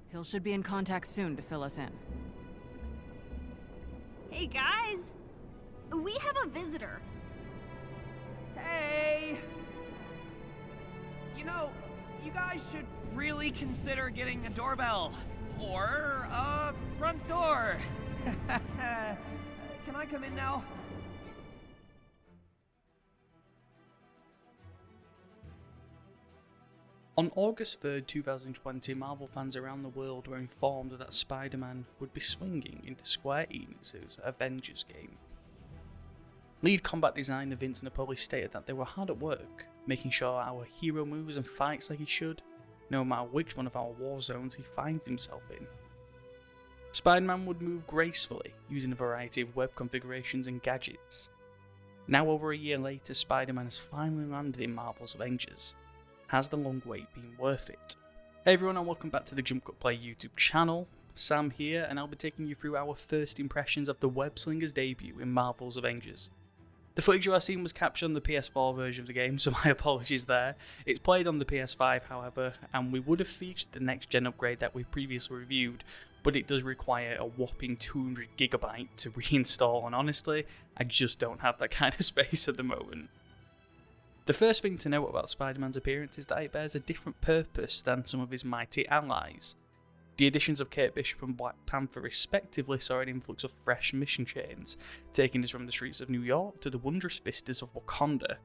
Hill should be in contact soon to fill us in. Hey guys! We have a visitor. Hey! You know, you guys should really consider getting a doorbell. Or a front door. Can I come in now? On August 3rd, 2020, Marvel fans around the world were informed that Spider-Man would be swinging into Square Enix's Avengers game. Lead combat designer Vince Napoli stated that they were hard at work, making sure our hero moves and fights like he should, no matter which one of our war zones he finds himself in. Spider-Man would move gracefully, using a variety of web configurations and gadgets. Now over a year later, Spider-Man has finally landed in Marvel's Avengers. Has the long wait been worth it? Hey everyone, and welcome back to the JumpCut Play YouTube channel. Sam here, and I'll be taking you through our first impressions of the web-slinger's debut in Marvel's Avengers. The footage you are seeing was captured on the PS4 version of the game, so my apologies there. It's played on the PS5 however, and we would have featured the next-gen upgrade that we previously reviewed, but it does require a whopping 200GB to reinstall, and honestly, I just don't have that kind of space at the moment. The first thing to note about Spider-Man's appearance is that it bears a different purpose than some of his mighty allies. The additions of Kate Bishop and Black Panther respectively saw an influx of fresh mission chains, taking us from the streets of New York to the wondrous vistas of Wakanda.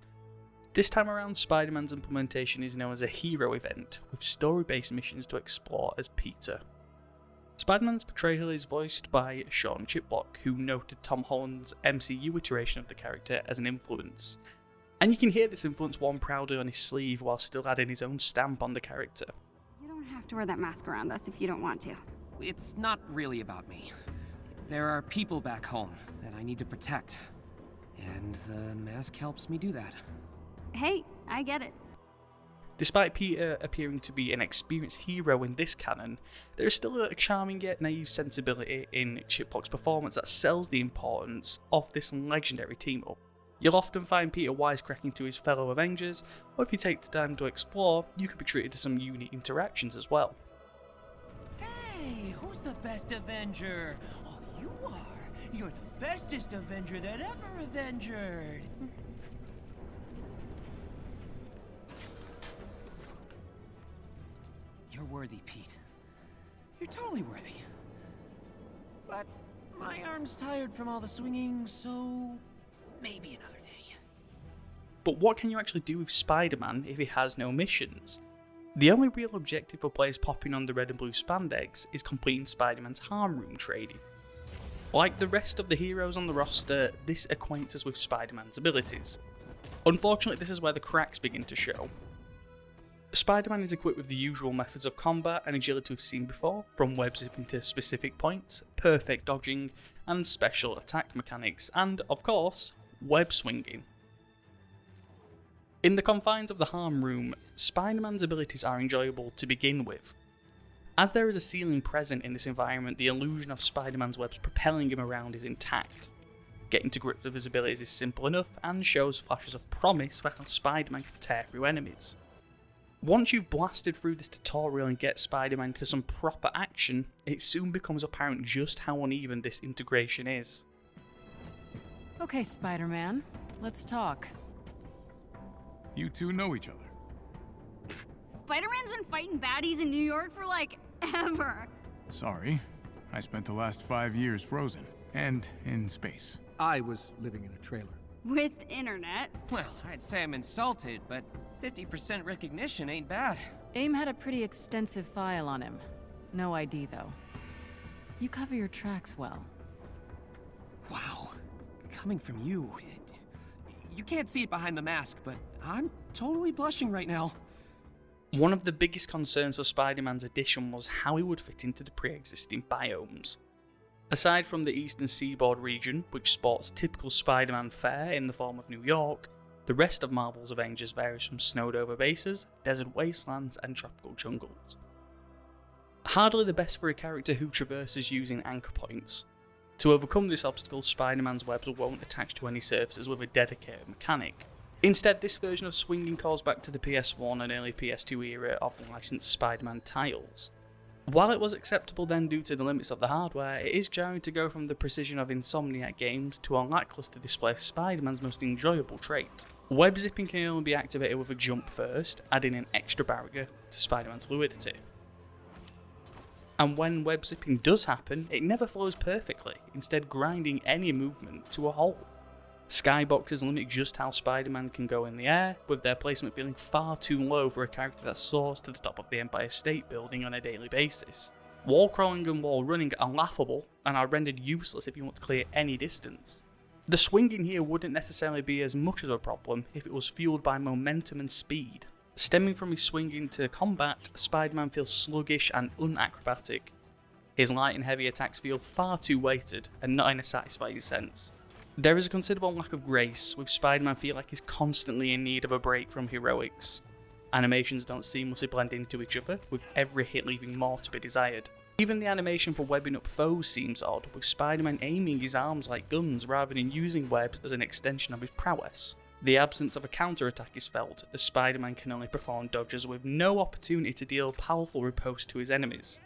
This time around, Spider-Man's implementation is known as a hero event, with story-based missions to explore as Peter. Spider-Man's portrayal is voiced by Sean Chiplock, who noted Tom Holland's MCU iteration of the character as an influence. And you can hear this influence worn proudly on his sleeve while still adding his own stamp on the character. You don't have to wear that mask around us if you don't want to. It's not really about me. There are people back home that I need to protect. And the mask helps me do that. Hey, I get it. Despite Peter appearing to be an experienced hero in this canon, there is still a charming yet naive sensibility in Chiplock's performance that sells the importance of this legendary team-up. You'll often find Peter wisecracking to his fellow Avengers, or if you take the time to explore, you can be treated to some unique interactions as well. Hey, who's the best Avenger? Oh, you are. You're the bestest Avenger that ever Avengered. You're worthy, Pete. You're totally worthy. But my arm's tired from all the swinging, so maybe another day. But what can you actually do with Spider-Man if he has no missions? The only real objective for players popping on the red and blue spandex is completing Spider-Man's harm room trading. Like the rest of the heroes on the roster, this acquaints us with Spider-Man's abilities. Unfortunately, this is where the cracks begin to show. Spider-Man is equipped with the usual methods of combat and agility we've seen before, from web zipping to specific points, perfect dodging, and special attack mechanics, and, of course, web swinging. In the confines of the harm room, Spider-Man's abilities are enjoyable to begin with. As there is a ceiling present in this environment, the illusion of Spider-Man's webs propelling him around is intact. Getting to grips with his abilities is simple enough, and shows flashes of promise for how Spider-Man can tear through enemies. Once you've blasted through this tutorial and get Spider-Man to some proper action, it soon becomes apparent just how uneven this integration is. Okay, Spider-Man, let's talk. You two know each other. Spider-Man's been fighting baddies in New York for like ever. Sorry. I spent the last 5 years frozen. And in space. I was living in a trailer. With internet. Well, I'd say I'm insulted, but 50% recognition ain't bad. AIM had a pretty extensive file on him. No ID though. You cover your tracks well. Wow. Coming from you, you can't see it behind the mask, but I'm totally blushing right now. One of the biggest concerns for Spider-Man's addition was how he would fit into the pre-existing biomes. Aside from the eastern seaboard region, which sports typical Spider-Man fare in the form of New York, the rest of Marvel's Avengers varies from snowed-over bases, desert wastelands, and tropical jungles. Hardly the best for a character who traverses using anchor points. To overcome this obstacle, Spider-Man's webs won't attach to any surfaces with a dedicated mechanic. Instead, this version of swinging calls back to the PS1 and early PS2 era of licensed Spider-Man tiles. While it was acceptable then due to the limits of the hardware, it is jarring to go from the precision of Insomniac games to a lackluster display of Spider-Man's most enjoyable trait. Web zipping can only be activated with a jump first, adding an extra barrier to Spider-Man's fluidity. And when web zipping does happen, it never flows perfectly, instead grinding any movement to a halt. Skyboxes limit just how Spider-Man can go in the air, with their placement feeling far too low for a character that soars to the top of the Empire State Building on a daily basis. Wall crawling and wall running are laughable, and are rendered useless if you want to clear any distance. The swinging here wouldn't necessarily be as much of a problem if it was fueled by momentum and speed. Stemming from his swinging to combat, Spider-Man feels sluggish and unacrobatic. His light and heavy attacks feel far too weighted, and not in a satisfying sense. There is a considerable lack of grace, with Spider-Man feel like he's constantly in need of a break from heroics. Animations don't seamlessly blend into each other, with every hit leaving more to be desired. Even the animation for webbing up foes seems odd, with Spider-Man aiming his arms like guns rather than using webs as an extension of his prowess. The absence of a counter-attack is felt, as Spider-Man can only perform dodges with no opportunity to deal powerful riposte to his enemies.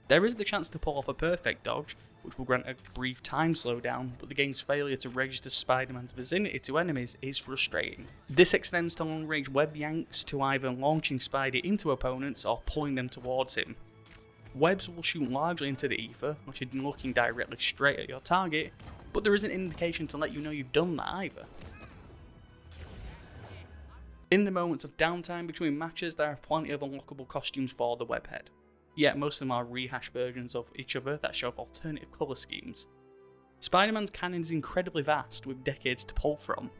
There is the chance to pull off a perfect dodge, which will grant a brief time slowdown, but the game's failure to register Spider-Man's vicinity to enemies is frustrating. This extends to long-range web yanks to either launching Spidey into opponents or pulling them towards him. Webs will shoot largely into the ether, unless you're looking directly straight at your target, but there isn't an indication to let you know you've done that either. In the moments of downtime between matches, there are plenty of unlockable costumes for the webhead. Yet most of them are rehashed versions of each other that show off alternative colour schemes. Spider-Man's canon is incredibly vast, with decades to pull from.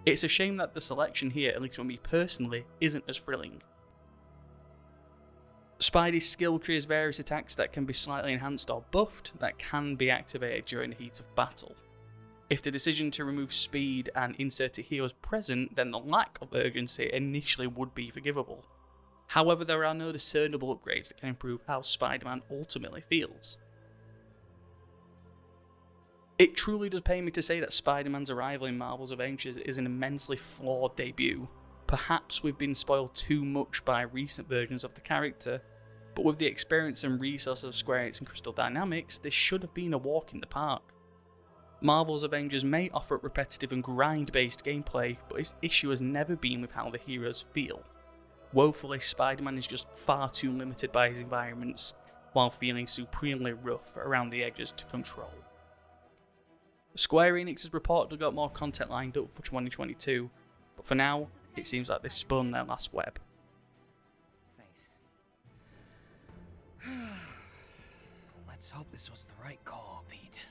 It's a shame that the selection here, at least for me personally, isn't as thrilling. Spidey's skill tree has various attacks that can be slightly enhanced or buffed that can be activated during the heat of battle. If the decision to remove speed and insert a hero is present, then the lack of urgency initially would be forgivable. However, there are no discernible upgrades that can improve how Spider-Man ultimately feels. It truly does pain me to say that Spider-Man's arrival in Marvel's Avengers is an immensely flawed debut. Perhaps we've been spoiled too much by recent versions of the character, but with the experience and resources of Square Enix and Crystal Dynamics, this should have been a walk in the park. Marvel's Avengers may offer up repetitive and grind-based gameplay, but its issue has never been with how the heroes feel. Woefully, Spider-Man is just far too limited by his environments, while feeling supremely rough around the edges to control. Square Enix has reportedly got more content lined up for 2022, but for now, it seems like they've spun their last web. Thanks. Let's hope this was the right call, Pete.